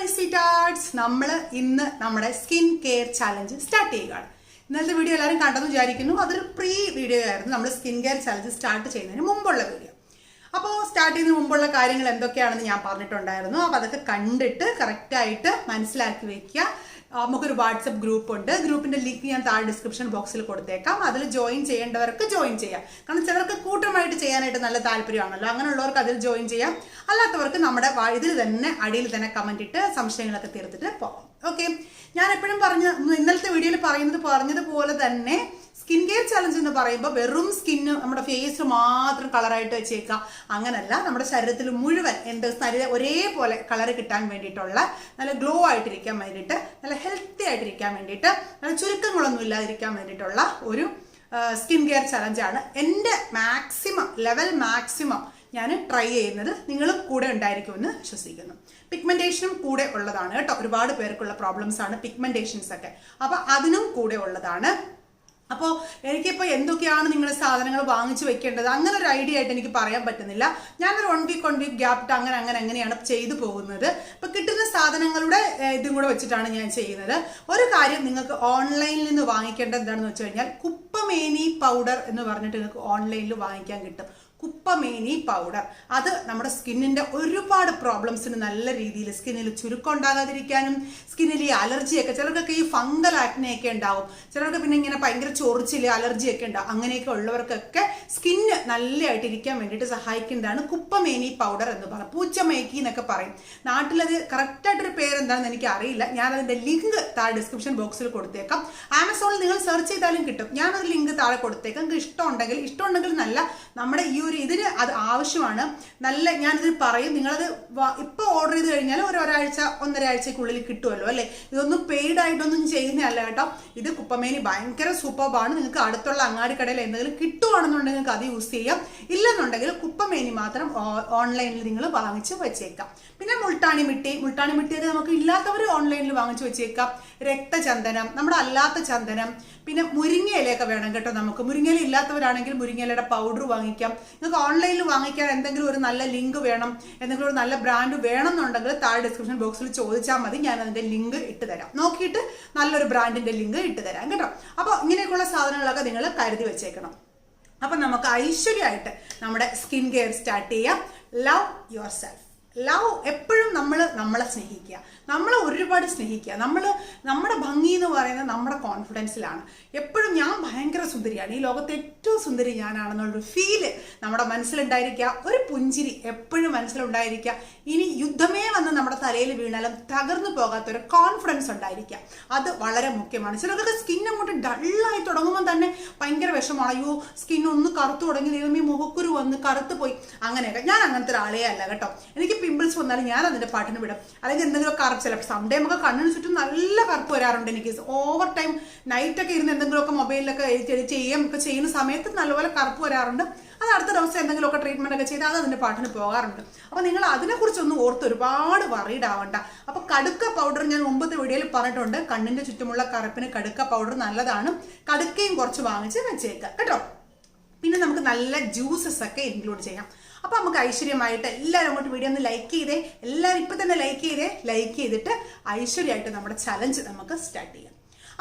my sweethearts, നമ്മൾ ഇന്ന് നമ്മുടെ സ്കിൻ കെയർ ചാലഞ്ച് സ്റ്റാർട്ട് ചെയ്യുകയാണ്. ഇന്നത്തെ വീഡിയോ എല്ലാവരും കണ്ടെന്ന് വിചാരിക്കുന്നു. അതൊരു പ്രീ വീഡിയോ ആയിരുന്നു. നമ്മൾ സ്കിൻ കെയർ ചാലഞ്ച് സ്റ്റാർട്ട് ചെയ്യുന്നതിന് മുമ്പുള്ള വീഡിയോ. അപ്പോൾ സ്റ്റാർട്ട് ചെയ്യുന്നതിന് മുമ്പുള്ള കാര്യങ്ങൾ എന്തൊക്കെയാണെന്ന് ഞാൻ പറഞ്ഞിട്ടുണ്ടായിരുന്നു. അപ്പോൾ അതൊക്കെ കണ്ടിട്ട് കറക്റ്റായിട്ട് മനസ്സിലാക്കി വെക്കുക. നമുക്കൊരു വാട്സപ്പ് ഗ്രൂപ്പ് ഉണ്ട്. ഗ്രൂപ്പിന്റെ ലിങ്ക് ഞാൻ താഴെ ഡിസ്ക്രിപ്ഷൻ ബോക്സിൽ കൊടുത്തേക്കാം. അതിൽ ജോയിൻ ചെയ്യേണ്ടവർക്ക് ജോയിൻ ചെയ്യാം. കാരണം ചിലർക്ക് കൂട്ടമായിട്ട് ചെയ്യാനായിട്ട് നല്ല താല്പര്യമാണല്ലോ. അങ്ങനെയുള്ളവർക്ക് അതിൽ ജോയിൻ ചെയ്യാം. അല്ലാത്തവർക്ക് നമ്മുടെ ഇതിൽ തന്നെ അടിയിൽ തന്നെ കമന്റ് ഇട്ട് സംശയങ്ങളൊക്കെ തീർത്തിട്ട് പോകാം. ഓക്കെ, ഞാൻ എപ്പോഴും ഇന്നലത്തെ വീഡിയോയിൽ പറഞ്ഞതുപോലെ തന്നെ സ്കിൻ കെയർ ചലഞ്ച് എന്ന് പറയുമ്പോൾ വെറും സ്കിന്ന് നമ്മുടെ ഫേസ് മാത്രം കളറായിട്ട് വെച്ചേക്കാം, അങ്ങനല്ല. നമ്മുടെ ശരീരത്തിൽ മുഴുവൻ ഒരേപോലെ കളർ കിട്ടാൻ വേണ്ടിയിട്ടുള്ള, നല്ല ഗ്ലോ ആയിട്ടിരിക്കാൻ വേണ്ടിയിട്ട്, നല്ല ഹെൽത്തി ആയിട്ടിരിക്കാൻ വേണ്ടിയിട്ട്, നല്ല ചുരുക്കങ്ങളൊന്നും ഇല്ലാതിരിക്കാൻ വേണ്ടിയിട്ടുള്ള ഒരു സ്കിൻ കെയർ ചലഞ്ചാണ്. എൻ്റെ മാക്സിമം ഞാൻ ട്രൈ ചെയ്യുന്നത്. നിങ്ങളും കൂടെ ഉണ്ടായിരിക്കുമെന്ന് വിശ്വസിക്കുന്നു. പിഗ്മെന്റേഷനും കൂടെ ഉള്ളതാണ് കേട്ടോ. ഒരുപാട് പേർക്കുള്ള പ്രോബ്ലംസ് ആണ് പിഗ്മെന്റേഷൻസ് ഒക്കെ. അപ്പൊ അതിനും കൂടെ ഉള്ളതാണ്. അപ്പോൾ എനിക്കിപ്പോൾ എന്തൊക്കെയാണ് നിങ്ങൾ സാധനങ്ങൾ വാങ്ങിച്ചു വെക്കേണ്ടത് അങ്ങനെ ഒരു ഐഡിയ ആയിട്ട് എനിക്ക് പറയാൻ പറ്റുന്നില്ല. ഞാനൊരു വൺ വീക്ക് ഗ്യാപ്റ്റ് അങ്ങനെയാണ് ചെയ്തു പോകുന്നത്. അപ്പോൾ കിട്ടുന്ന സാധനങ്ങളുടെ ഇതും കൂടെ വെച്ചിട്ടാണ് ഞാൻ ചെയ്യുന്നത്. ഒരു കാര്യം നിങ്ങൾക്ക് ഓൺലൈനിൽ നിന്ന് വാങ്ങിക്കേണ്ടത് എന്താണെന്ന് വെച്ച് കഴിഞ്ഞാൽ കുപ്പമേനി പൗഡർ എന്ന് പറഞ്ഞിട്ട് നിങ്ങൾക്ക് ഓൺലൈനിൽ വാങ്ങിക്കാൻ കിട്ടും. കുപ്പമേനി പൗഡർ അത് നമ്മുടെ സ്കിന്നിന്റെ ഒരുപാട് പ്രോബ്ലംസിന് നല്ല രീതിയിൽ, സ്കിന്നിൽ ചുരുക്കം ഉണ്ടാകാതിരിക്കാനും, സ്കിന്നിൽ ഈ അലർജിയൊക്കെ, ചിലർക്കൊക്കെ ഈ ഫംഗൽ ആക്നെയൊക്കെ ഉണ്ടാവും, ചിലർക്ക് പിന്നെ ഇങ്ങനെ ഭയങ്കര ചൊറിച്ചില് അലർജിയൊക്കെ ഉണ്ടാവും. അങ്ങനെയൊക്കെ ഉള്ളവർക്കൊക്കെ സ്കിന്ന് നല്ലതായിട്ട് ഇരിക്കാൻ വേണ്ടിയിട്ട് സഹായിക്കുന്നതാണ് കുപ്പമേനി പൗഡർ എന്ന് പറയും. പൂച്ചമേക്കി എന്നൊക്കെ പറയും. നാട്ടിലത് കറക്റ്റായിട്ടൊരു പേരെന്താണെന്ന് എനിക്ക് അറിയില്ല. ഞാനതിന്റെ ലിങ്ക് താഴെ ഡിസ്ക്രിപ്ഷൻ ബോക്സിൽ കൊടുത്തേക്കാം. ആമസോണിൽ നിങ്ങൾ സെർച്ച് ചെയ്താലും കിട്ടും. ഞാനത് ലിങ്ക് താഴെ കൊടുത്തേക്കാം. നിങ്ങൾക്ക് ഇഷ്ടമുണ്ടെങ്കിൽ നല്ല നമ്മുടെ ഈ ഇതിന് അത് ആവശ്യമാണ്. നല്ല ഞാനിത് പറയും, നിങ്ങളത് ഇപ്പൊ ഓർഡർ ചെയ്ത് കഴിഞ്ഞാൽ ഒന്നര ആഴ്ചക്കുള്ളിൽ കിട്ടുമല്ലോ അല്ലെ. ഇതൊന്നും പെയ്ഡ് ആയിട്ടൊന്നും ചെയ്യുന്നതല്ല കേട്ടോ. ഇത് കുപ്പമേനി ഭയങ്കര സൂപ്പർബാണ്. നിങ്ങൾക്ക് അടുത്തുള്ള അങ്ങാടിക്കടയിൽ എന്തെങ്കിലും കിട്ടുവാണെന്നുണ്ടെങ്കിൽ നിങ്ങൾക്ക് അത് യൂസ് ചെയ്യാം. ഇല്ലെന്നുണ്ടെങ്കിൽ കുപ്പമേനി മാത്രം ഓൺലൈനിൽ നിങ്ങൾ വാങ്ങിച്ച് വെച്ചേക്കാം. പിന്നെ മുൾട്ടാണി മിട്ടിയൊക്കെ നമുക്ക് ഇല്ലാത്തവർ ഓൺലൈനിൽ വാങ്ങിച്ചു വെച്ചേക്കാം. രക്തചന്ദനം, നമ്മുടെ അല്ലാത്ത ചന്ദനം, പിന്നെ മുരിങ്ങയിലയൊക്കെ വേണം കേട്ടോ. നമുക്ക് മുരിങ്ങയില ഇല്ലാത്തവരാണെങ്കിൽ മുരിങ്ങയിലയുടെ പൗഡർ വാങ്ങിക്കാം. നിങ്ങൾക്ക് ഓൺലൈനിൽ വാങ്ങിക്കാൻ എന്തെങ്കിലും ഒരു നല്ല ലിങ്ക് വേണം, എന്തെങ്കിലും ഒരു നല്ല ബ്രാൻഡ് വേണമെന്നുണ്ടെങ്കിൽ താഴെ ഡിസ്ക്രിപ്ഷൻ ബോക്സിൽ ചോദിച്ചാൽ മതി. ഞാൻ അതിന്റെ ലിങ്ക് ഇട്ട് തരാം. നോക്കിയിട്ട് നല്ലൊരു ബ്രാൻഡിന്റെ ലിങ്ക് ഇട്ട് തരാം കേട്ടോ. അപ്പോൾ ഇങ്ങനെയൊക്കെയുള്ള സാധനങ്ങളൊക്കെ നിങ്ങൾ കരുതി വെച്ചേക്കണം. അപ്പൊ നമുക്ക് ഐശ്വര്യമായിട്ട് നമ്മുടെ സ്കിൻ കെയർ സ്റ്റാർട്ട് ചെയ്യാം. Love your self. ലവ്, എപ്പോഴും നമ്മളെ സ്നേഹിക്കുക, നമ്മളെ ഒരുപാട് സ്നേഹിക്കുക. നമ്മുടെ ഭംഗി എന്ന് പറയുന്നത് നമ്മുടെ കോൺഫിഡൻസിലാണ്. എപ്പോഴും ഞാൻ ഭയങ്കര സുന്ദരിയാണ്, ഈ ലോകത്തെ ഏറ്റവും സുന്ദരി ഞാനാണെന്നുള്ളൊരു ഫീല് നമ്മുടെ മനസ്സിലുണ്ടായിരിക്കുക. ഒരു പുഞ്ചിരി എപ്പോഴും മനസ്സിലുണ്ടായിരിക്കുക. ഇനി യുദ്ധമേ വന്ന് നമ്മുടെ തലയിൽ വീണാലും തകർന്നു പോകാത്തൊരു കോൺഫിഡൻസ് ഉണ്ടായിരിക്കുക. അത് വളരെ മുഖ്യമാണ്. ചിലർക്ക് സ്കിൻ അങ്ങോട്ട് ഡള്ളായി തുടങ്ങുമ്പോൾ തന്നെ ഭയങ്കര വിഷമാണ്. അയ്യോ, സ്കിൻ ഒന്ന് കറുത്തു തുടങ്ങി, ദൈവമേ മുഖക്കുരു വന്ന് കറുത്ത് പോയി, അങ്ങനെയൊക്കെ. ഞാൻ അങ്ങനത്തെ ഒരാളേ അല്ല കേട്ടോ. എനിക്ക് പിമ്പിൾസ് വന്നാലും ഞാൻ അതിന്റെ പാട്ടിന് വിടും. അല്ലെങ്കിൽ എന്തെങ്കിലും ചിലപ്പോൾ സംഡേ നമുക്ക് കണ്ണിന് ചുറ്റും നല്ല കറുപ്പ് വരാറുണ്ട്. എനിക്ക് ഓവർ ടൈം നൈറ്റൊക്കെ ഇരുന്ന് എന്തെങ്കിലുമൊക്കെ മൊബൈലിലൊക്കെ ചെയ്യുന്ന സമയത്ത് നല്ലപോലെ കറുപ്പ് വരാറുണ്ട്. അത് അടുത്ത ദിവസം എന്തെങ്കിലുമൊക്കെ ട്രീറ്റ്മെന്റ് ഒക്കെ ചെയ്ത് അത് അതിന്റെ പാട്ടിന് പോകാറുണ്ട്. അപ്പൊ നിങ്ങൾ അതിനെക്കുറിച്ചൊന്നും ഓർത്ത് ഒരുപാട് വറീഡ് ആവണ്ട. അപ്പൊ കടുക്ക പൗഡർ ഞാൻ മുമ്പത്തെ വീഡിയോയിൽ പറഞ്ഞിട്ടുണ്ട്. കണ്ണിന്റെ ചുറ്റുമുള്ള കറുപ്പിന് കടുക്ക പൗഡർ നല്ലതാണ്. കടുക്കയും കുറച്ച് വാങ്ങിച്ച് വെച്ചേക്കാം കേട്ടോ. പിന്നെ നമുക്ക് നല്ല ജ്യൂസസ് ഒക്കെ ഇൻക്ലൂഡ് ചെയ്യാം. അപ്പൊ നമുക്ക് ഐശ്വര്യമായിട്ട് എല്ലാവരും അങ്ങോട്ട് വീഡിയോ ഒന്ന് ലൈക്ക് ചെയ്തേ. എല്ലാവരും ഇപ്പൊ തന്നെ ലൈക്ക് ചെയ്തിട്ട് ഐശ്വര്യമായിട്ട് നമ്മുടെ ചലഞ്ച് നമുക്ക് സ്റ്റാർട്ട് ചെയ്യാം.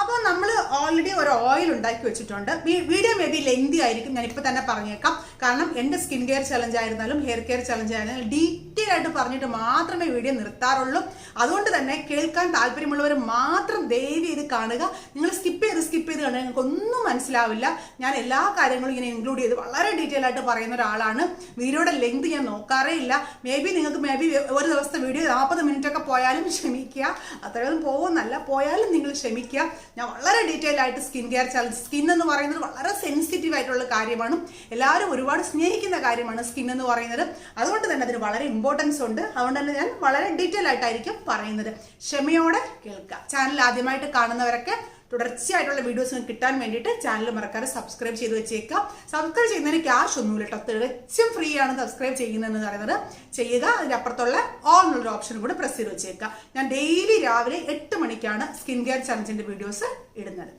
അപ്പോൾ നമ്മൾ ഓൾറെഡി ഒരു ഓയിൽ ഉണ്ടാക്കി വെച്ചിട്ടുണ്ട്. വീഡിയോ മേ ബി ലെങ്തി ആയിരിക്കും, ഞാൻ ഇപ്പൊ തന്നെ പറഞ്ഞേക്കാം. കാരണം എൻ്റെ സ്കിൻ കെയർ ചലഞ്ച് ആയിരുന്നാലും ഹെയർ കെയർ ചലഞ്ച് ആയിരുന്നാലും ഡീറ്റെയിൽ ആയിട്ട് പറഞ്ഞിട്ട് മാത്രമേ വീഡിയോ നിർത്താറുള്ളൂ. അതുകൊണ്ട് തന്നെ കേൾക്കാൻ താല്പര്യമുള്ളവർ മാത്രം ദയവ് ചെയ്ത് കാണുക. നിങ്ങൾ സ്കിപ്പ് ചെയ്ത് കാണുക, നിങ്ങൾക്ക് ഒന്നും മനസ്സിലാവില്ല. ഞാൻ എല്ലാ കാര്യങ്ങളും ഇങ്ങനെ ഇൻക്ലൂഡ് ചെയ്ത് വളരെ ഡീറ്റെയിൽ ആയിട്ട് പറയുന്ന ഒരാളാണ്. വീഡിയോയുടെ ലെങ്ത് ഞാൻ നോക്കാറേ ഇല്ല. മേ ബി ഒരു ദിവസത്തെ വീഡിയോ 40 മിനിറ്റ് ഒക്കെ പോയാലും ക്ഷമിക്കുക. അത്രയൊന്നും പോകുന്നല്ല, പോയാലും നിങ്ങൾ ക്ഷമിക്കുക. ഞാൻ വളരെ ഡീറ്റെയിൽ ആയിട്ട് സ്കിൻ കെയർ ചലഞ്ച്, സ്കിൻ എന്ന് പറയുന്നത് വളരെ സെൻസിറ്റീവ് ആയിട്ടുള്ള കാര്യമാണ്. എല്ലാവരും ഒരുപാട് സ്നേഹിക്കുന്ന കാര്യമാണ് സ്കിൻ എന്ന് പറയുന്നത്. അതുകൊണ്ട് തന്നെ അതിന് വളരെ ഇമ്പോർട്ടൻസ് ഉണ്ട്. അതുകൊണ്ട് തന്നെ ഞാൻ വളരെ ഡീറ്റെയിൽ ആയിട്ടായിരിക്കും പറയുന്നത്. ക്ഷമയോടെ കേൾക്കുക. ചാനൽ ആദ്യമായിട്ട് കാണുന്നവരൊക്കെ തുടർച്ചയായിട്ടുള്ള വീഡിയോസ് കിട്ടാൻ വേണ്ടിയിട്ട് ചാനൽ മറക്കാതെ സബ്സ്ക്രൈബ് ചെയ്ത് വെച്ചേക്കാം. സബ്സ്ക്രൈബ് ചെയ്യുന്നതിന് ക്യാഷ് ഒന്നുമില്ല കേട്ടോ, തികച്ചും ഫ്രീ ആണ് സബ്സ്ക്രൈബ് ചെയ്യുന്നതെന്ന് പറയുന്നത്. ചെയ്യുക. അതിനപ്പുറത്തുള്ള ഓൾ എന്നുള്ള ഓപ്ഷൻ കൂടെ പ്രസ് ചെയ്ത് വെച്ചേക്കാം. ഞാൻ ഡെയിലി രാവിലെ 8 മണിക്കാണ് സ്കിൻ കെയർ ചലഞ്ചിന്റെ വീഡിയോസ് ഇടുന്നത്.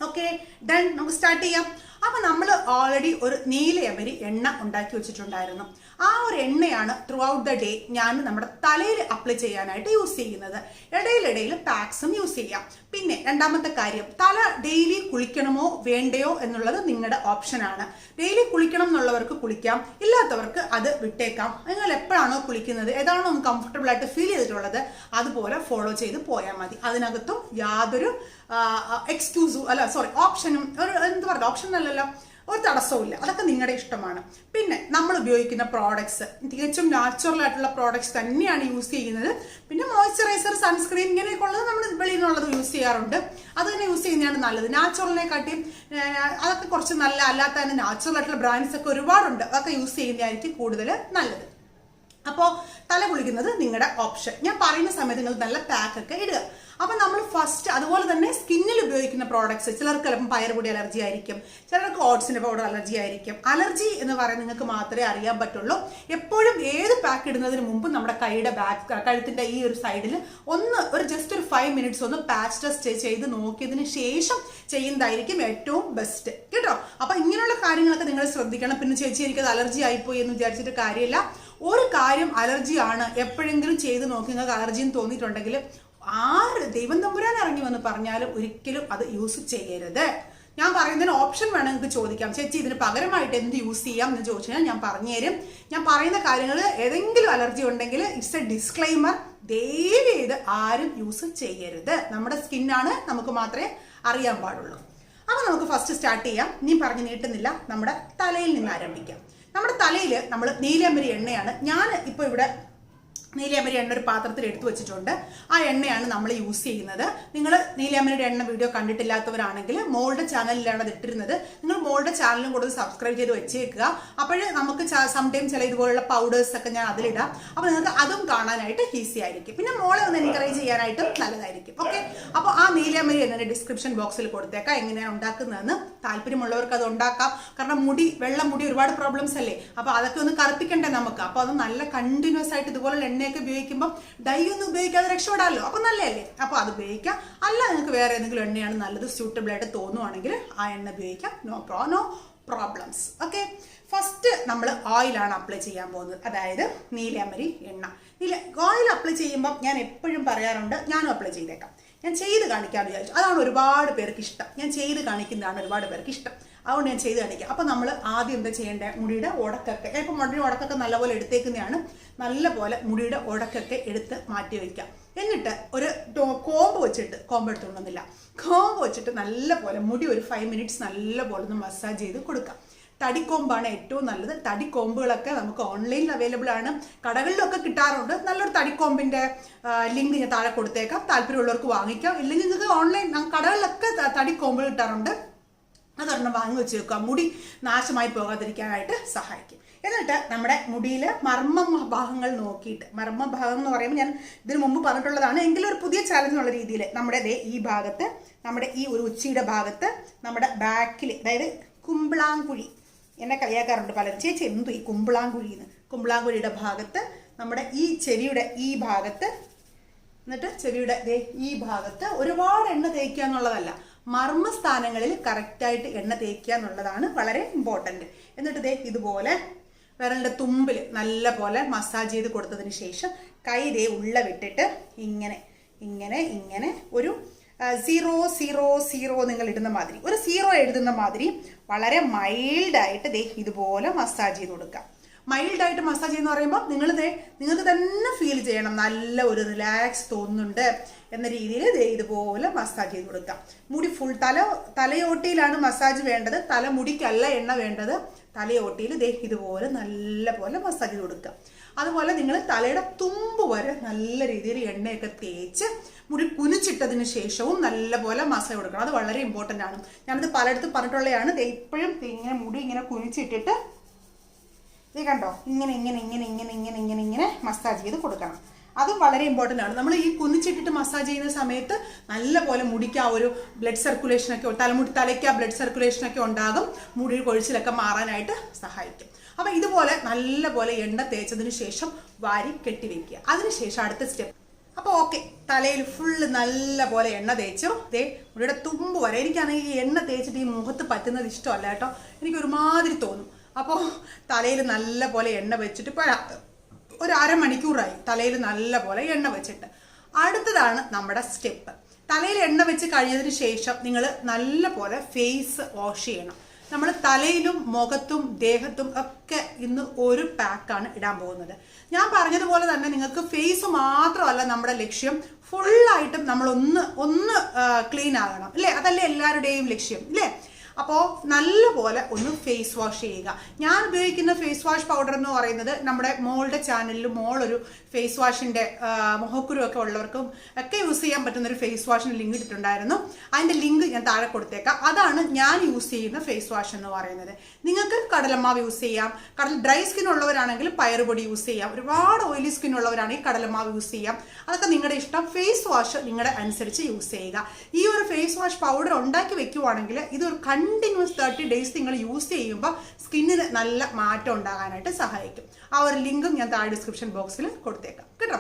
Okay, done. നമുക്ക് സ്റ്റാർട്ട് ചെയ്യാം. അപ്പൊ നമ്മൾ ഓൾറെഡി ഒരു നീലയമരി എണ്ണ ഉണ്ടാക്കി വെച്ചിട്ടുണ്ടായിരുന്നു. ആ ഒരു എണ്ണയാണ് ത്രൂ ഔട്ട് ദ ഡേ ഞാൻ നമ്മുടെ തലയിൽ അപ്ലൈ ചെയ്യാനായിട്ട് യൂസ് ചെയ്യുന്നത്. ഇടയിലിടയിൽ പാക്സും യൂസ് ചെയ്യാം. പിന്നെ രണ്ടാമത്തെ കാര്യം, തല ഡെയിലി കുളിക്കണമോ വേണ്ടയോ എന്നുള്ളത് നിങ്ങളുടെ ഓപ്ഷനാണ്. ഡെയിലി കുളിക്കണം എന്നുള്ളവർക്ക് കുളിക്കാം, ഇല്ലാത്തവർക്ക് അത് വിട്ടേക്കാം. നിങ്ങൾ എപ്പോഴാണോ കുളിക്കുന്നത്, ഏതാണോ കംഫർട്ടബിൾ ആയിട്ട് ഫീൽ ചെയ്തിട്ടുള്ളത് അതുപോലെ ഫോളോ ചെയ്ത് പോയാൽ മതി. അതിനകത്തും യാതൊരു ഓപ്ഷനും എന്താ പറയുക, ഓപ്ഷൻ അല്ലല്ലോ, ഒരു തടസ്സവും ഇല്ല. അതൊക്കെ നിങ്ങളുടെ ഇഷ്ടമാണ്. പിന്നെ നമ്മൾ ഉപയോഗിക്കുന്ന പ്രോഡക്ട്സ് തികച്ചും നാച്ചുറൽ ആയിട്ടുള്ള പ്രോഡക്ട്സ് തന്നെയാണ് യൂസ് ചെയ്യുന്നത്. പിന്നെ മോയ്സ്ചറൈസർ, സൺസ്ക്രീൻ ഇങ്ങനെയൊക്കെ ഉള്ളത് നമ്മൾ വെളിയിൽ നിന്നുള്ളത് യൂസ് ചെയ്യാറുണ്ട്. അത് തന്നെ യൂസ് ചെയ്യുന്നതാണ് നല്ലത്. നാച്ചുറലിനെ കാട്ടിയും അതൊക്കെ കുറച്ച് നല്ല, അല്ലാത്ത തന്നെ നാച്ചുറൽ ആയിട്ടുള്ള ബ്രാൻഡ്സ് ഒക്കെ ഒരുപാടുണ്ട്. അതൊക്കെ യൂസ് ചെയ്യുന്നതായിരിക്കും കൂടുതൽ നല്ലത്. അപ്പോൾ തല കുളിക്കുന്നത് നിങ്ങളുടെ ഓപ്ഷൻ. ഞാൻ പറയുന്ന സമയത്ത് നിങ്ങൾ നല്ല പാക്ക് ഒക്കെ ഇടുക. അപ്പം നമ്മൾ ഫസ്റ്റ് അതുപോലെ തന്നെ സ്കിന്നിൽ ഉപയോഗിക്കുന്ന പ്രോഡക്ട്സ്, ചിലർക്ക് ചിലപ്പം പയറുപൊടി അലർജി ആയിരിക്കും, ചിലർക്ക് ഓട്സിന്റെ പൗഡർ അലർജി ആയിരിക്കും. അലർജി എന്ന് പറയുന്നത് നിങ്ങൾക്ക് മാത്രമേ അറിയാൻ പറ്റുള്ളൂ. എപ്പോഴും ഏത് പാക്ക് ഇടുന്നതിന് മുമ്പ് നമ്മുടെ കഴുത്തിന്റെ ഈ ഒരു സൈഡിൽ ജസ്റ്റ് ഒരു 5 minutes ഒന്ന് പാച്ച് ടെസ്റ്റ് ചെയ്ത് നോക്കിയതിന് ശേഷം ചെയ്യുന്നതായിരിക്കും ഏറ്റവും ബെസ്റ്റ് കേട്ടോ. അപ്പൊ ഇങ്ങനെയുള്ള കാര്യങ്ങളൊക്കെ നിങ്ങൾ ശ്രദ്ധിക്കണം. പിന്നെ ചേച്ചി എനിക്കത് അലർജി ആയിപ്പോയി എന്ന് വിചാരിച്ചിട്ട് കാര്യമില്ല. ഒരു കാര്യം അലർജിയാണ്, എപ്പോഴെങ്കിലും ചെയ്ത് നോക്കി നിങ്ങൾക്ക് അലർജി എന്ന് തോന്നിയിട്ടുണ്ടെങ്കിൽ ദൈവം തമ്പുരാൻ ഇറങ്ങി വന്ന് പറഞ്ഞാലും ഒരിക്കലും അത് യൂസ് ചെയ്യരുത്. ഞാൻ പറയുന്നതിന് ഓപ്ഷൻ വേണം നിങ്ങൾക്ക് ചോദിക്കാം, ചേച്ചി ഇതിന് പകരമായിട്ട് എന്ത് യൂസ് ചെയ്യാം എന്ന് ചോദിച്ചാൽ ഞാൻ പറഞ്ഞുതരും. ഞാൻ പറയുന്ന കാര്യങ്ങൾ ഏതെങ്കിലും അലർജി ഉണ്ടെങ്കിൽ ഇറ്റ്സ് എ ഡിസ്ക്ലൈമർ. ദയവ് ചെയ്ത് ആരും യൂസ് ചെയ്യരുത്. നമ്മുടെ സ്കിന്നാണ്, നമുക്ക് മാത്രമേ അറിയാൻ പാടുള്ളൂ. അപ്പൊ നമുക്ക് ഫസ്റ്റ് സ്റ്റാർട്ട് ചെയ്യാം. നീ പറഞ്ഞു നീട്ടുന്നില്ല, നമ്മുടെ തലയിൽ നിന്ന് ആരംഭിക്കാം. നമ്മുടെ തലയിൽ നമ്മൾ നീലാംബരി എണ്ണയാണ്, ഞാൻ ഇപ്പോൾ ഇവിടെ നീലാംബരി എണ്ണ ഒരു പാത്രത്തിൽ എടുത്തു വെച്ചിട്ടുണ്ട്. ആ എണ്ണയാണ് നമ്മൾ യൂസ് ചെയ്യുന്നത്. നിങ്ങൾ നീലാംബരിയുടെ എണ്ണ വീഡിയോ കണ്ടിട്ടില്ലാത്തവരാണെങ്കിൽ മോളുടെ ചാനലിലാണ് അത് ഇട്ടിരുന്നത്. നിങ്ങൾ മോളുടെ ചാനലും കൂടെ സബ്സ്ക്രൈബ് ചെയ്ത് വെച്ചേക്കുക. അപ്പോഴേ നമുക്ക് സംടൈം ചില ഇതുപോലുള്ള പൗഡേഴ്സ് ഒക്കെ ഞാൻ അതിലിടാം. അപ്പോൾ നിങ്ങൾക്ക് അതും കാണാനായിട്ട് ഈസി ആയിരിക്കും. പിന്നെ മോളെ ഒന്ന് എൻകറേജ് ചെയ്യാനായിട്ടും നല്ലതായിരിക്കും. ഓക്കെ, അപ്പോൾ ആ നീലാംബരി എണ്ണ ഡിസ്ക്രിപ്ഷൻ ബോക്സിൽ കൊടുത്തേക്കാം, എങ്ങനെയാണ് ഉണ്ടാക്കുന്നതെന്ന്. താല്പര്യമുള്ളവർക്ക് അത് ഉണ്ടാക്കാം. കാരണം വെള്ള മുടി ഒരുപാട് പ്രോബ്ലംസ് അല്ലേ, അപ്പോൾ അതൊക്കെ ഒന്ന് കറുപ്പിക്കണ്ടേ നമുക്ക്. അപ്പോൾ അത് നല്ല കണ്ടിന്യൂസ് ആയിട്ട് ഇതുപോലെ എണ്ണയൊക്കെ ഉപയോഗിക്കുമ്പോൾ ഡൈ ഒന്നും ഉപയോഗിക്കാതെ രക്ഷപ്പെടാമല്ലോ. അപ്പൊ നല്ലതല്ലേ, അപ്പൊ അത് ഉപയോഗിക്കാം. അല്ല നിങ്ങൾക്ക് വേറെ ഏതെങ്കിലും എണ്ണയാണ് നല്ലത് സൂട്ടബിൾ ആയിട്ട് തോന്നുവാണെങ്കിൽ ആ എണ്ണ ഉപയോഗിക്കാം. No problems. ഓക്കെ, ഫസ്റ്റ് നമ്മൾ ഓയിലാണ് അപ്ലൈ ചെയ്യാൻ പോകുന്നത്, അതായത് നീലാംബരി എണ്ണ. ഓയിൽ അപ്ലൈ ചെയ്യുമ്പോൾ ഞാൻ എപ്പോഴും പറയാറുണ്ട്, ഞാനും അപ്ലൈ ചെയ്തേക്കാം, ഞാൻ ചെയ്ത് കാണിക്കാമെന്ന് വിചാരിച്ചു. അതാണ് ഒരുപാട് പേർക്ക് ഇഷ്ടം, ഞാൻ ചെയ്ത് കാണിക്കുന്നതാണ് ഒരുപാട് പേർക്ക് ഇഷ്ടം. അതുകൊണ്ട് ഞാൻ ചെയ്ത് കാണിക്കാം. അപ്പോൾ നമ്മൾ ആദ്യം എന്താ ചെയ്യേണ്ടത്, മുടിയുടെ ഉടക്കൊക്കെ, ഇപ്പം മുടിയുടെ ഉടക്കൊക്കെ നല്ലപോലെ എടുത്തേക്കുന്നതാണ്, നല്ലപോലെ മുടിയുടെ ഉടക്കൊക്കെ എടുത്ത് മാറ്റി വയ്ക്കാം. എന്നിട്ട് ഒരു കോമ്പ് എടുത്തുകൊണ്ടൊന്നുമില്ല, കോമ്പ് വെച്ചിട്ട് നല്ലപോലെ മുടി ഒരു 5 minutes നല്ലപോലെ ഒന്ന് മസാജ് ചെയ്ത് കൊടുക്കാം. തടിക്കോമ്പാണ് ഏറ്റവും നല്ലത്. തടിക്കോമ്പുകളൊക്കെ നമുക്ക് ഓൺലൈനിൽ അവൈലബിൾ ആണ്, കടകളിലൊക്കെ കിട്ടാറുണ്ട്. നല്ലൊരു തടിക്കോമ്പിന്റെ ലിങ്ക് ഞാൻ താഴെ കൊടുത്തേക്കാം, താല്പര്യമുള്ളവർക്ക് വാങ്ങിക്കാം. ഇല്ലെങ്കിൽ നിങ്ങൾക്ക് ഓൺലൈൻ കടകളിലൊക്കെ തടിക്കോമ്പുകൾ കിട്ടാറുണ്ട്. അതൊരെണ്ണം വാങ്ങി വെച്ച് വെക്കുക, മുടി നാശമായി പോകാതിരിക്കാനായിട്ട് സഹായിക്കും. എന്നിട്ട് നമ്മുടെ മുടിയിൽ മർമ്മ ഭാഗങ്ങൾ നോക്കിയിട്ട്, മർമ്മ ഭാഗം എന്ന് പറയുമ്പോൾ ഞാൻ ഇതിനു മുമ്പ് പറഞ്ഞിട്ടുള്ളതാണ്, എങ്കിലും ഒരു പുതിയ ചാലഞ്ച് എന്നുള്ള രീതിയിൽ നമ്മുടെ ഈ ഭാഗത്ത്, നമ്മുടെ ഈ ഒരു ഉച്ചിയുടെ ഭാഗത്ത്, നമ്മുടെ ബാക്കിൽ, അതായത് കുമ്പിളാങ്കുഴി, എന്നെ കളിയാക്കാറുണ്ട് പലരും, ചേച്ചി എന്തു ഈ കുമ്പിളാങ്കുഴിന്ന്, കുമ്പിളാങ്കുഴിയുടെ ഭാഗത്ത്, നമ്മുടെ ഈ ചെവിയുടെ ഈ ഭാഗത്ത്, എന്നിട്ട് ചെവിയുടെ ഈ ഭാഗത്ത് ഒരുപാട് എണ്ണ തേക്കുക എന്നുള്ളതല്ല, മർമ്മസ്ഥാനങ്ങളിൽ കറക്റ്റായിട്ട് എണ്ണ തേക്കുക എന്നുള്ളതാണ് വളരെ ഇമ്പോർട്ടൻറ്റ്. എന്നിട്ട് ഇതുപോലെ വിരലിൻ്റെ തുമ്പിൽ നല്ല പോലെ മസാജ് ചെയ്ത് കൊടുത്തതിന് ശേഷം കൈ ഉള്ള വിട്ടിട്ട് ഇങ്ങനെ ഇങ്ങനെ ഇങ്ങനെ ഒരു 0 നിങ്ങൾ ഇടുന്ന മാതിരി, ഒരു 0 എഴുതുന്ന മാതിരി വളരെ മൈൽഡായിട്ട് ഇതുപോലെ മസാജ് ചെയ്ത് കൊടുക്കാം. മൈൽഡായിട്ട് മസാജ് ചെയ്യുന്ന പറയുമ്പോൾ നിങ്ങൾക്ക് തന്നെ ഫീൽ ചെയ്യണം, നല്ല ഒരു റിലാക്സ് തോന്നുന്നുണ്ട് എന്ന രീതിയിൽ ഇതുപോലെ മസാജ് ചെയ്ത് കൊടുക്കാം. മുടി ഫുൾ തലയോട്ടിയിലാണ് മസാജ് വേണ്ടത്, തലമുടിക്കല്ല എണ്ണ വേണ്ടത്. തലയോട്ടിയിൽ ഇതുപോലെ നല്ല പോലെ മസാജ് ചെയ്ത് കൊടുക്കുക. അതുപോലെ നിങ്ങൾ തലയുടെ തുമ്പ് വരെ നല്ല രീതിയിൽ എണ്ണയൊക്കെ തേച്ച് മുടി കുനിച്ചിട്ടതിന് ശേഷവും നല്ലപോലെ മസാജ് കൊടുക്കണം. അത് വളരെ ഇമ്പോർട്ടൻ്റ് ആണ്. ഞാനത് പലയിടത്തും പറഞ്ഞിട്ടുള്ളതാണ്. ഇപ്പോഴും ഇങ്ങനെ മുടി ഇങ്ങനെ കുനിച്ചിട്ടിട്ട് കണ്ടോ, ഇങ്ങനെ മസാജ് ചെയ്ത് കൊടുക്കണം. അതും വളരെ ഇമ്പോർട്ടൻ്റ് ആണ്. നമ്മൾ ഈ കുനിച്ചിട്ടിട്ട് മസാജ് ചെയ്യുന്ന സമയത്ത് നല്ലപോലെ മുടിക്ക് ആ ഒരു ബ്ലഡ് സർക്കുലേഷനൊക്കെ, തലയ്ക്ക് ആ ബ്ലഡ് സർക്കുലേഷനൊക്കെ ഉണ്ടാകും, മുടി കൊഴിച്ചിലൊക്കെ മാറാനായിട്ട് സഹായിക്കും. അപ്പം ഇതുപോലെ നല്ലപോലെ എണ്ണ തേച്ചതിന് ശേഷം വാരി കെട്ടിവെക്കുക. അതിനുശേഷം അടുത്ത സ്റ്റെപ്പ്. അപ്പോൾ ഓക്കെ, തലയിൽ ഫുള്ള് നല്ല പോലെ എണ്ണ തേച്ചു. മുടിയുടെ തുമ്പ് വരെ. എനിക്കാണെങ്കിൽ ഈ എണ്ണ തേച്ചിട്ട് ഈ മുഖത്ത് പറ്റുന്നത് ഇഷ്ടമല്ല കേട്ടോ, എനിക്ക് ഒരുമാതിരി തോന്നും. അപ്പോൾ തലയിൽ നല്ല പോലെ എണ്ണ വെച്ചിട്ട് ഇപ്പോൾ ഒരു അരമണിക്കൂറായി തലയിൽ നല്ല പോലെ എണ്ണ വെച്ചിട്ട്. അടുത്തതാണ് നമ്മുടെ സ്റ്റെപ്പ്. തലയിൽ എണ്ണ വെച്ച് കഴിഞ്ഞതിന് ശേഷം നിങ്ങൾ നല്ല പോലെ ഫേസ് വാഷ് ചെയ്യണം. നമ്മൾ തലയിലും മുഖത്തും ദേഹത്തും ഒക്കെ ഇന്ന് ഒരു പാക്കാണ് ഇടാൻ പോകുന്നത്. ഞാൻ പറഞ്ഞതുപോലെ തന്നെ നിങ്ങൾക്ക് ഫേസ് മാത്രമല്ല നമ്മുടെ ലക്ഷ്യം, ഫുള്ളായിട്ടും നമ്മൾ ഒന്ന് ക്ലീൻ ആകണം അല്ലേ? അതല്ലേ എല്ലാവരുടെയും ലക്ഷ്യം അല്ലേ? അപ്പോൾ നല്ലപോലെ ഒന്ന് ഫേസ് വാഷ് ചെയ്യുക. ഞാൻ ഉപയോഗിക്കുന്ന ഫേസ് വാഷ് പൗഡർ എന്ന് പറയുന്നത് നമ്മുടെ മോളുടെ ചാനലിൽ മോളൊരു ഫേസ് വാഷിൻ്റെ മുഖക്കുരു ഒക്കെ ഉള്ളവർക്കും ഒക്കെ യൂസ് ചെയ്യാൻ പറ്റുന്ന ഒരു ഫേസ് വാഷിന് ലിങ്ക് ഇട്ടിട്ടുണ്ടായിരുന്നു. അതിൻ്റെ ലിങ്ക് ഞാൻ താഴെ കൊടുത്തേക്കാം. അതാണ് ഞാൻ യൂസ് ചെയ്യുന്ന ഫേസ് വാഷ് എന്ന് പറയുന്നത്. നിങ്ങൾക്ക് കടലമാവ് യൂസ് ചെയ്യാം. ഡ്രൈ സ്കിൻ ഉള്ളവരാണെങ്കിൽ പയറുപൊടി യൂസ് ചെയ്യാം. ഒരുപാട് ഓയിലി സ്കിൻ ഉള്ളവരാണെങ്കിൽ കടലമാവ് യൂസ് ചെയ്യാം. അതൊക്കെ നിങ്ങളുടെ ഇഷ്ടം. ഫേസ് വാഷ് നിങ്ങളുടെ അനുസരിച്ച് യൂസ് ചെയ്യുക. ഈ ഒരു ഫേസ് വാഷ് പൗഡർ ഉണ്ടാക്കി വെക്കുവാണെങ്കിൽ ഇതൊരു കണ്ടിന്യൂസ് 30 days നിങ്ങൾ യൂസ് ചെയ്യുമ്പോൾ സ്കിന്നിന് നല്ല മാറ്റം ഉണ്ടാകാനായിട്ട് സഹായിക്കും. ആ ഒരു ലിങ്കും ഞാൻ താഴെ ഡിസ്ക്രിപ്ഷൻ ബോക്സിൽ കൊടുത്തേക്കാം കേട്ടോ.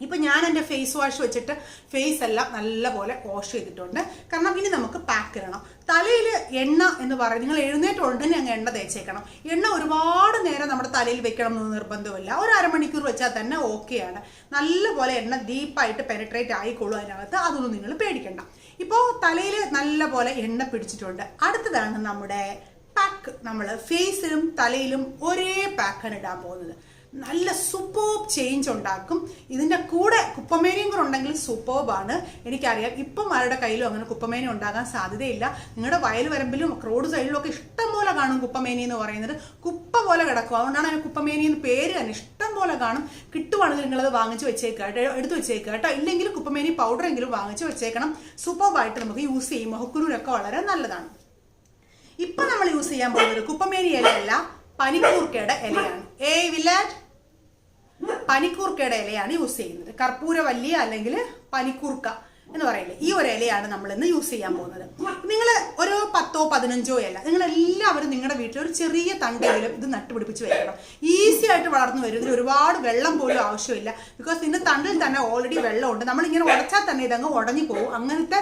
ഇപ്പം ഞാൻ എൻ്റെ ഫേസ് വാഷ് വെച്ചിട്ട് ഫേസ് എല്ലാം നല്ലപോലെ വാഷ് ചെയ്തിട്ടുണ്ട്. കാരണം ഇനി നമുക്ക് പാക്ക് ഇടണം. തലയിൽ എണ്ണ എന്ന് പറയുന്നത് നിങ്ങൾ എഴുന്നേറ്റ് ഉടനെ അങ്ങ് എണ്ണ തേച്ചേക്കണം. എണ്ണ ഒരുപാട് നേരം നമ്മുടെ തലയിൽ വെക്കണം എന്ന് നിർബന്ധമില്ല. ഒരു അരമണിക്കൂർ വെച്ചാൽ തന്നെ ഓക്കെയാണ്. നല്ലപോലെ എണ്ണ ഡീപ്പായിട്ട് പെനട്രേറ്റ് ആയിക്കോളൂ അതിനകത്ത്. അതൊന്നും നിങ്ങൾ പേടിക്കണ്ട. ഇപ്പോൾ തലയിൽ നല്ലപോലെ എണ്ണ പിടിച്ചിട്ടുണ്ട്. അടുത്തതാണ് നമ്മുടെ പാക്ക്. നമ്മൾ ഫേസിലും തലയിലും ഒരേ പാക്കാണ് ഇടാൻ പോകുന്നത്. നല്ല സൂപ്പർബ് ചേഞ്ച് ഉണ്ടാക്കും. ഇതിൻ്റെ കൂടെ കുപ്പമേനിയും കൂടെ ഉണ്ടെങ്കിൽ സൂപ്പർബാണ്. എനിക്കറിയാം ഇപ്പം ആരുടെ കയ്യിലും അങ്ങനെ കുപ്പമേനി ഉണ്ടാകാൻ സാധ്യതയില്ല. നിങ്ങളുടെ വയൽ വരമ്പിലും റോഡ് സൈഡിലും ഒക്കെ ഇഷ്ടം പോലെ കാണും കുപ്പമേനി എന്ന് പറയുന്നത്. കുപ്പ പോലെ കിടക്കും. അതുകൊണ്ടാണ് അതിന് കുപ്പമേനി എന്ന് പേര് തന്നെ. ഇഷ്ടം പോലെ കാണും. കിട്ടുവാണെങ്കിൽ നിങ്ങളത് വാങ്ങിച്ച് വെച്ചേക്കുക, എടുത്ത് വെച്ചേക്കുക കേട്ടോ. ഇല്ലെങ്കിൽ കുപ്പമേനി പൗഡർ എങ്കിലും വാങ്ങിച്ച് വെച്ചേക്കണം. സൂപ്പർബായിട്ട് നമുക്ക് യൂസ് ചെയ്യും. മുഖക്കുരുവിനൊക്കെ വളരെ നല്ലതാണ്. ഇപ്പം നമ്മൾ യൂസ് ചെയ്യാൻ പോകുന്നത് കുപ്പമേനി ഇലയല്ല, പനിക്കൂർക്കയുടെ ഇലയാണ്. വില്ലേജ് പനിക്കൂർക്കയുടെ ഇലയാണ് യൂസ് ചെയ്യുന്നത്. കർപ്പൂരവല്ലി അല്ലെങ്കിൽ പനിക്കൂർക്ക എന്ന് പറയില്ലേ, ഈ ഒരു ഇലയാണ് നമ്മൾ ഇന്ന് യൂസ് ചെയ്യാൻ പോകുന്നത്. നിങ്ങൾ ഒരു 10-15 ഇല നിങ്ങളെല്ലാവരും നിങ്ങളുടെ വീട്ടിൽ ഒരു ചെറിയ തണ്ടെങ്കിലും ഇത് നട്ടുപിടിപ്പിച്ച് വെക്കണം. ഈസി ആയിട്ട് വളർന്നു വരും. ഇതിന് ഒരുപാട് വെള്ളം പോലും ആവശ്യമില്ല. ബിക്കോസ് ഇതിൻ്റെ തണ്ടിൽ തന്നെ ഓൾറെഡി വെള്ളമുണ്ട്. നമ്മളിങ്ങനെ ഉടച്ചാൽ തന്നെ ഇതങ്ങ് ഉടഞ്ഞു പോകും. അങ്ങനത്തെ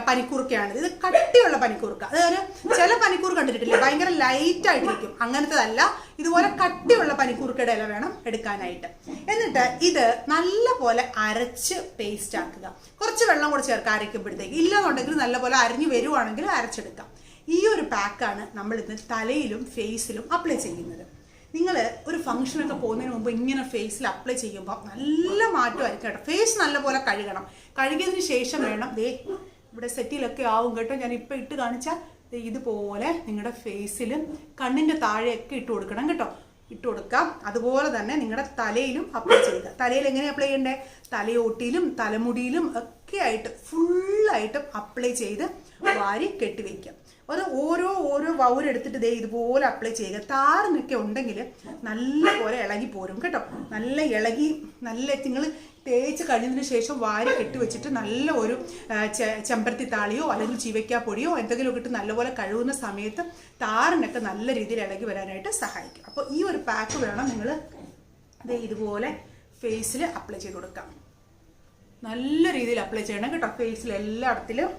പനിക്കൂർക്കയാണ് ഇത്. കട്ടിയുള്ള പനിക്കൂർക്ക. അതായത് ചില പനിക്കൂർ കണ്ടിട്ടില്ലേ, ഭയങ്കര ലൈറ്റ് ആയിട്ടിരിക്കും. അങ്ങനത്തതല്ല, ഇതുപോലെ കട്ടിയുള്ള പനിക്കൂർക്കയുടെ ഇല വേണം എടുക്കാനായിട്ട്. എന്നിട്ട് ഇത് നല്ല പോലെ അരച്ച് പേസ്റ്റ് ആക്കുക. കുറച്ച് വെള്ളം കൂടെ ചേർക്കുക അരയ്ക്കുമ്പോഴത്തേക്ക്. ഇല്ലെന്നുണ്ടെങ്കിൽ നല്ലപോലെ അരിഞ്ഞു വരുവാണെങ്കിൽ അരച്ചെടുക്കാം. ഈ ഒരു പാക്കാണ് നമ്മൾ ഇന്ന് തലയിലും ഫേസിലും അപ്ലൈ ചെയ്യുന്നത്. നിങ്ങൾ ഒരു ഫംഗ്ഷനൊക്കെ പോകുന്നതിന് മുമ്പ് ഇങ്ങനെ ഫേസിൽ അപ്ലൈ ചെയ്യുമ്പോൾ നല്ല മാറ്റമായിരിക്കും കേട്ടോ. ഫേസ് നല്ലപോലെ കഴുകണം. കഴുകിയതിന് ശേഷം വേണം ഇവിടെ സെറ്റിലൊക്കെ ആവും കേട്ടോ. ഞാൻ ഇപ്പം ഇട്ട് കാണിച്ചാൽ ഇതുപോലെ നിങ്ങളുടെ ഫേസിലും കണ്ണിൻ്റെ താഴെയൊക്കെ ഇട്ട് കൊടുക്കണം കേട്ടോ. ഇട്ട് കൊടുക്കാം. അതുപോലെ തന്നെ നിങ്ങളുടെ തലയിലും അപ്ലൈ ചെയ്യുക. തലയിൽ എങ്ങനെ അപ്ലൈ ചെയ്യണ്ടേ? തലയോട്ടിയിലും തലമുടിയിലും ഒക്കെ ആയിട്ട് ഫുള്ളായിട്ടും അപ്ലൈ ചെയ്ത് വാരി കെട്ടിവെക്കാം. ഓരോ വൗരെടുത്തിട്ട് ഇതുപോലെ അപ്ലൈ ചെയ്യുക. താരനൊക്കെ ഉണ്ടെങ്കിൽ നല്ലപോലെ ഇളകി പോരും കേട്ടോ. നല്ല ഇളകി നിങ്ങൾ തേച്ച് കഴിഞ്ഞതിന് ശേഷം വാരി കെട്ടിവെച്ചിട്ട് നല്ല ഒരു ചെമ്പരത്തി താളിയോ അല്ലെങ്കിൽ ചീവയ്ക്കാപ്പൊടിയോ എന്തെങ്കിലുമൊക്കെ ഇട്ട് നല്ലപോലെ കഴുകുന്ന സമയത്ത് താരനൊക്കെ നല്ല രീതിയിൽ ഇളകി വരാനായിട്ട് സഹായിക്കും. അപ്പോൾ ഈ ഒരു പാക്ക് വേണം നിങ്ങൾ ഇതുപോലെ ഫേസിൽ അപ്ലൈ ചെയ്ത് കൊടുക്കാം. നല്ല രീതിയിൽ അപ്ലൈ ചെയ്യണം കേട്ടോ. ഫേസിൽ എല്ലായിടത്തിലും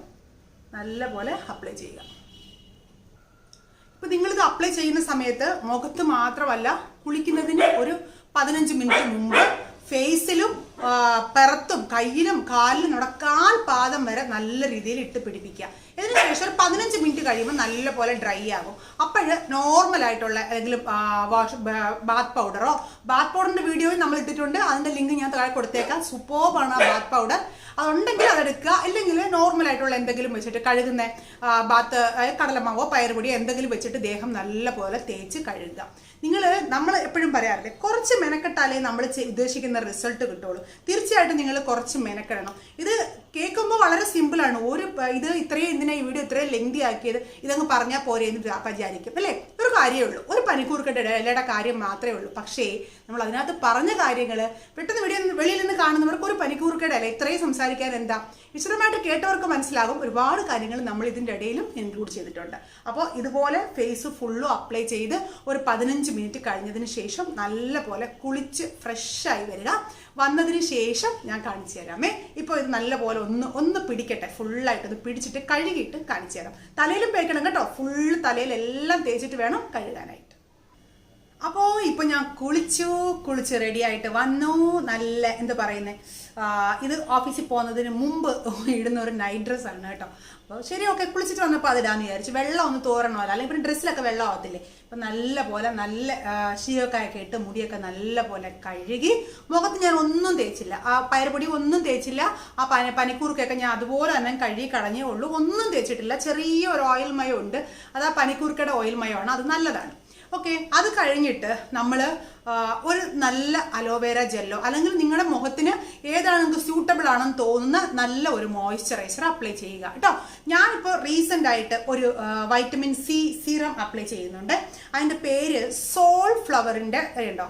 നല്ലപോലെ അപ്ലൈ ചെയ്യുക. ഇപ്പം നിങ്ങളിത് അപ്ലൈ ചെയ്യുന്ന സമയത്ത് മുഖത്ത് മാത്രമല്ല, കുളിക്കുന്നതിന് ഒരു 15 മിനിറ്റ് മുമ്പ് ഫേസിലും പെറത്തും കയ്യിലും കാലിലും നടക്കാൽ പാദം വരെ നല്ല രീതിയിൽ ഇട്ട് പിടിപ്പിക്കുക. ഇതിനുശേഷം ഒരു 15 മിനിറ്റ് കഴിയുമ്പോൾ നല്ലപോലെ ഡ്രൈ ആകും. അപ്പോൾ നോർമലായിട്ടുള്ള ഏതെങ്കിലും ബാത്ത് പൗഡറിൻ്റെ വീഡിയോയും നമ്മൾ ഇട്ടിട്ടുണ്ട്. അതിൻ്റെ ലിങ്ക് ഞാൻ താഴെ കൊടുത്തേക്കാം. സൂപ്പർബാണ് ആ ബാത്ത് പൗഡർ. അതുണ്ടെങ്കിൽ അതെടുക്കുക. ഇല്ലെങ്കിൽ നോർമലായിട്ടുള്ള എന്തെങ്കിലും വെച്ചിട്ട് കഴുകുന്ന ബാത്ത് കടലമാവോ പയറുപൊടിയോ എന്തെങ്കിലും വെച്ചിട്ട് ദേഹം നല്ലപോലെ തേച്ച് കഴുകുക. നമ്മൾ എപ്പോഴും പറയാറില്ലേ, കുറച്ച് മെനക്കെട്ടാലേ നമ്മൾ ഉദ്ദേശിക്കുന്ന റിസൾട്ട് കിട്ടുള്ളൂ. തീർച്ചയായിട്ടും നിങ്ങൾ കുറച്ച് മെനക്കെടണം. ഇത് കേൾക്കുമ്പോൾ വളരെ സിമ്പിളാണ്. ഇത് എന്തിനാ ഈ വീഡിയോ ഇത്രയും ലെങ്തി ആക്കിയത്, ഇതങ്ങ് പറഞ്ഞാൽ പോരെ എന്ന് വിചാരിക്കും അല്ലേ? ഒരു കാര്യമേ ഉള്ളൂ. ഒരു പനിക്കൂർക്കയുടെ ഇലയുടെ കാര്യം മാത്രമേ ഉള്ളൂ. പക്ഷേ നമ്മൾ അതിനകത്ത് പറഞ്ഞ കാര്യങ്ങൾ പെട്ടെന്ന് വെളിയിൽ നിന്ന് കാണുന്നവർക്ക് ഒരു പനിക്കൂർക്കയുടെ ഇല ഇത്രയും സംസാരിക്കാൻ എന്താ, വിശദമായിട്ട് കേട്ടവർക്ക് മനസ്സിലാകും. ഒരുപാട് കാര്യങ്ങൾ നമ്മൾ ഇതിൻ്റെ ഇടയിലും ഇൻക്ലൂഡ് ചെയ്തിട്ടുണ്ട്. അപ്പോൾ ഇതുപോലെ ഫേസ് ഫുള്ളും അപ്ലൈ ചെയ്ത് ഒരു 15 മിനിറ്റ് കഴിഞ്ഞതിന് ശേഷം നല്ലപോലെ കുളിച്ച് ഫ്രഷായി വരിക. വന്നതിന് ശേഷം ഞാൻ കാണിച്ചു തരാമേ. ഇപ്പോൾ ഇത് നല്ലപോലെ ഒന്ന് പിടിക്കട്ടെ. ഫുള്ളായിട്ടൊന്ന് പിടിച്ചിട്ട് കഴുകിയിട്ട് കാണിച്ചു തരാം. തലയിലും തേക്കണം കേട്ടോ. ഫുൾ തലയിലെല്ലാം തേച്ചിട്ട് വേണം കഴുകാനായിട്ട്. അപ്പോൾ ഇപ്പോൾ ഞാൻ കുളിച്ച് റെഡി ആയിട്ട് വന്നു. നല്ല എന്താ പറയുന്നത്, ഇത് ഓഫീസിൽ പോകുന്നതിന് മുമ്പ് ഇടുന്ന ഒരു നൈറ്റ് ഡ്രസ്സാണ് കേട്ടോ. അപ്പോൾ ശരി, ഓക്കെ, കുളിച്ചിട്ട് വന്നപ്പോൾ അതിടാന്ന് വിചാരിച്ചു. വെള്ളം ഒന്ന് തോരണമല്ലോ, അല്ലെങ്കിൽ പിന്നെ ഡ്രസ്സിലൊക്കെ വെള്ളം ആവത്തില്ലേ. അപ്പം നല്ല പോലെ നല്ല ശീലക്കായൊക്കെ ഇട്ട് മുടിയൊക്കെ നല്ല പോലെ കഴുകി. മുഖത്ത് ഞാൻ ഒന്നും തേച്ചില്ല, ആ പയറുപൊടി ഒന്നും തേച്ചില്ല. ആ പനിക്കൂർക്കൊക്കെ ഞാൻ അതുപോലെ തന്നെ കഴുകി കളഞ്ഞേ ഉള്ളൂ, ഒന്നും തേച്ചിട്ടില്ല. ചെറിയൊരു ഓയിൽ മയം ഉണ്ട്, അത് ആ പനിക്കൂർക്കയുടെ ഓയിൽ മയമാണ്, അത് നല്ലതാണ്. ഓക്കെ, അത് കഴിഞ്ഞിട്ട് നമ്മൾ ഒരു നല്ല അലോവേര ജെല്ലോ അല്ലെങ്കിൽ നിങ്ങളുടെ മുഖത്തിന് ഏതാണ് നിങ്ങൾക്ക് സ്യൂട്ടബിൾ ആണെന്ന് തോന്നുന്ന നല്ല ഒരു മോയ്സ്ചറൈസർ അപ്ലൈ ചെയ്യുക കേട്ടോ. ഞാനിപ്പോൾ റീസെൻ്റ് ആയിട്ട് ഒരു വൈറ്റമിൻ സി സീറം അപ്ലൈ ചെയ്യുന്നുണ്ട്. അതിൻ്റെ പേര് സോൾഫ്ലവറിൻ്റെ ഉണ്ടോ,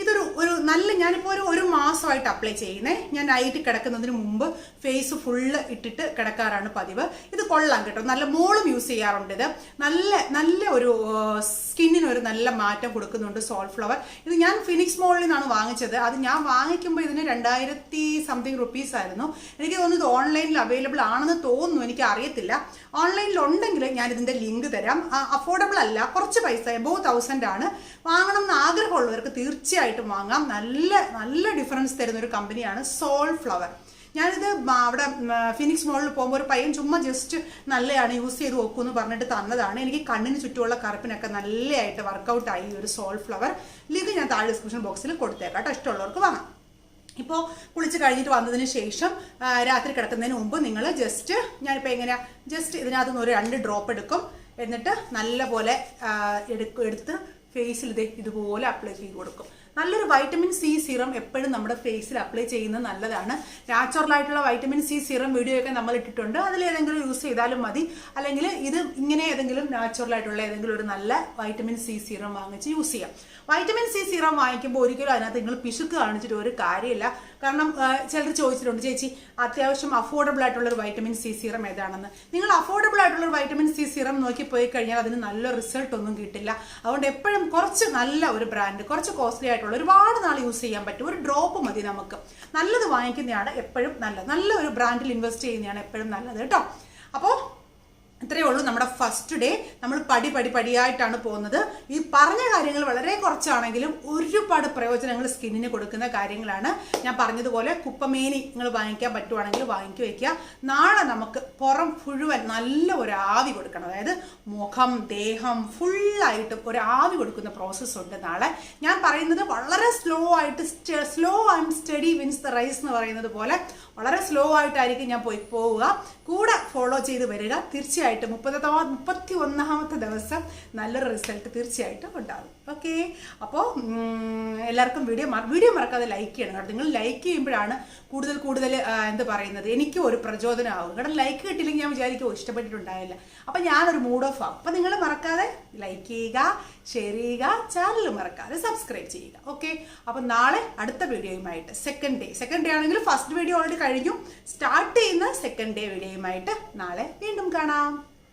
ഇതൊരു നല്ല, ഞാനിപ്പോൾ ഒരു മാസമായിട്ട് അപ്ലൈ ചെയ്യുന്നേ. ഞാൻ നൈറ്റ് കിടക്കുന്നതിന് മുമ്പ് ഫേസ് ഫുള്ള് ഇട്ടിട്ട് കിടക്കാറാണ് പതിവ്. ഇത് കൊള്ളാം കേട്ടോ, നല്ല മോളും യൂസ് ചെയ്യാറുണ്ട്. ഇത് നല്ല ഒരു സ്കിന്നിന് ഒരു നല്ല മാറ്റം കൊടുക്കുന്നുണ്ട് സോൾഫ്ലവർ. ഇത് ഞാൻ ഫിനിക്സ് മോളിൽ നിന്നാണ് വാങ്ങിച്ചത്. അത് ഞാൻ വാങ്ങിക്കുമ്പോൾ ഇതിന് 2000 സംതിങ് റുപ്പീസ് ആയിരുന്നു. എനിക്ക് തോന്നുന്നു ഇത് ഓൺലൈനിൽ അവൈലബിൾ ആണെന്ന് തോന്നുന്നു, എനിക്ക് അറിയത്തില്ല. ഓൺലൈനിൽ ഉണ്ടെങ്കിൽ ഞാൻ ഇതിൻ്റെ ലിങ്ക് തരാം. അഫോർഡബിൾ അല്ല, കുറച്ച് പൈസ, എബോവ് 1000 ആണ്. വാങ്ങണം എന്ന് ആഗ്രഹമുള്ളവർക്ക് തീർച്ചയായിട്ടും വാങ്ങാം. നല്ല ഡിഫറൻസ് തരുന്ന ഒരു കമ്പനിയാണ് സോൾഫ്ലവർ. ഞാനിത് അവിടെ ഫിനിക്സ് മോളിൽ പോകുമ്പോൾ ഒരു പയ്യൻ ചുമ്മാ ജസ്റ്റ് നല്ലതാണ്, യൂസ് ചെയ്ത് നോക്കുമെന്ന് പറഞ്ഞിട്ട് തന്നതാണ്. എനിക്ക് കണ്ണിന് ചുറ്റുമുള്ള കറുപ്പിനൊക്കെ നല്ലതായിട്ട് വർക്കൗട്ടായി ഒരു സോൾഫ്ലവർ. ലിങ്ക് ഞാൻ താഴെ ഡിസ്ക്രിപ്ഷൻ ബോക്സിൽ കൊടുത്തേക്കാം കേട്ടോ, ഇഷ്ടമുള്ളവർക്ക് വാങ്ങാം. ഇപ്പോൾ കുളിച്ച് കഴിഞ്ഞിട്ട് വന്നതിന് ശേഷം രാത്രി കിടക്കുന്നതിന് മുമ്പ് നിങ്ങൾ ജസ്റ്റ്, ഞാനിപ്പോൾ എങ്ങനെയാണ്, ജസ്റ്റ് ഇതിനകത്ത് നിന്ന് ഒരു 2 ഡ്രോപ്പ് എടുക്കും. എന്നിട്ട് നല്ല പോലെ എടുത്ത് ഫേസിൽ ഇതുപോലെ അപ്ലൈ ചെയ്ത് കൊടുക്കും. നല്ലൊരു വൈറ്റമിൻ സി സീറം എപ്പോഴും നമ്മുടെ ഫേസിൽ അപ്ലൈ ചെയ്യുന്നത് നല്ലതാണ്. നാച്ചുറൽ ആയിട്ടുള്ള വൈറ്റമിൻ സി സീറം വീഡിയോ ഒക്കെ നമ്മൾ ഇട്ടിട്ടുണ്ട്, അതിലേതെങ്കിലും യൂസ് ചെയ്താലും മതി. അല്ലെങ്കിൽ ഇത് ഇങ്ങനെ ഏതെങ്കിലും നാച്ചുറൽ ആയിട്ടുള്ള ഏതെങ്കിലും ഒരു നല്ല വൈറ്റമിൻ സി സീറം വാങ്ങിച്ച് യൂസ് ചെയ്യാം. വൈറ്റമിൻ സി സീറം വാങ്ങിക്കുമ്പോൾ ഒരിക്കലും അതിനകത്ത് നിങ്ങൾ പിശുക്ക് കാണിച്ചിട്ട് ഒരു കാര്യമില്ല. കാരണം ചിലർ ചോദിച്ചിട്ടുണ്ട്, ചേച്ചി അത്യാവശ്യം അഫോർഡബിൾ ആയിട്ടുള്ള ഒരു വൈറ്റമിൻ സി സീറം ഏതാണെന്ന്. നിങ്ങൾ അഫോർഡബിൾ ആയിട്ടുള്ള ഒരു വൈറ്റമിൻ സി സീറം നോക്കി പോയി കഴിഞ്ഞാൽ അതിന് നല്ല റിസൾട്ട് ഒന്നും കിട്ടില്ല. അതുകൊണ്ട് എപ്പോഴും കുറച്ച് നല്ല ഒരു ബ്രാൻഡ്, കുറച്ച് കോസ്റ്റ്ലി ആയിട്ടുള്ള, ഒരുപാട് നാൾ യൂസ് ചെയ്യാൻ പറ്റും, ഒരു ഡ്രോപ്പ് മതി നമുക്ക്. നല്ലത് വാങ്ങിക്കുന്നതാണ് എപ്പോഴും നല്ലത്. നല്ല ഒരു ബ്രാൻഡിൽ ഇൻവെസ്റ്റ് ചെയ്യുന്നതാണ് എപ്പോഴും നല്ലത് കേട്ടോ. അപ്പോൾ ഇത്രയേ ഉള്ളൂ നമ്മുടെ ഫസ്റ്റ് ഡേ. നമ്മൾ പടിയായിട്ടാണ് പോകുന്നത്. ഈ പറഞ്ഞ കാര്യങ്ങൾ വളരെ കുറച്ചാണെങ്കിലും ഒരുപാട് പ്രയോജനങ്ങൾ സ്കിന്നിന് കൊടുക്കുന്ന കാര്യങ്ങളാണ്. ഞാൻ പറഞ്ഞതുപോലെ കുപ്പമേനി നിങ്ങൾ വാങ്ങിക്കാൻ പറ്റുവാണെങ്കിൽ വാങ്ങിക്കി വയ്ക്കുക. നാളെ നമുക്ക് പുറം മുഴുവൻ നല്ല ഒരു ആവി കൊടുക്കണം. അതായത് മുഖം, ദേഹം ഫുള്ളായിട്ട് ഒരു ആവി കൊടുക്കുന്ന പ്രോസസ്സ് ഉണ്ട് നാളെ. ഞാൻ പറയുന്നത് വളരെ സ്ലോ ആയിട്ട്, slow and steady wins the race എന്ന് പറയുന്നത് പോലെ വളരെ സ്ലോ ആയിട്ടായിരിക്കും ഞാൻ പോവുക. കൂടെ ഫോളോ ചെയ്ത് വരിക. തീർച്ചയായിട്ടും 31ാമത്തെ ദിവസം നല്ലൊരു റിസൾട്ട് തീർച്ചയായിട്ടും ഉണ്ടാകും. ഓക്കെ, അപ്പോൾ എല്ലാവർക്കും വീഡിയോ മറക്കാതെ ലൈക്ക് ചെയ്യണം കേട്ടോ. നിങ്ങൾ ലൈക്ക് ചെയ്യുമ്പോഴാണ് കൂടുതൽ എന്താ പറയുന്നത്, എനിക്കും ഒരു പ്രചോദനമാകും. കാരണം ലൈക്ക് കിട്ടിയില്ലെങ്കിൽ ഞാൻ വിചാരിക്കും ഇഷ്ടപ്പെട്ടിട്ടുണ്ടാവില്ല, അപ്പം ഞാനൊരു മൂഡ് ഓഫ് ആകും. അപ്പം നിങ്ങൾ മറക്കാതെ ലൈക്ക് ചെയ്യുക, ഷെയർ ചെയ്യുക, ചാനൽ മറക്കാതെ സബ്സ്ക്രൈബ് ചെയ്യുക. ഓക്കെ, അപ്പം നാളെ അടുത്ത വീഡിയോയുമായിട്ട് സെക്കൻഡ് ഡേ ആണെങ്കിൽ ഫസ്റ്റ് വീഡിയോ ഓൾറെഡി കഴിഞ്ഞു. സ്റ്റാർട്ട് ചെയ്യുന്ന സെക്കൻഡ് ഡേ വീഡിയോയുമായിട്ട് നാളെ വീണ്ടും കാണാം.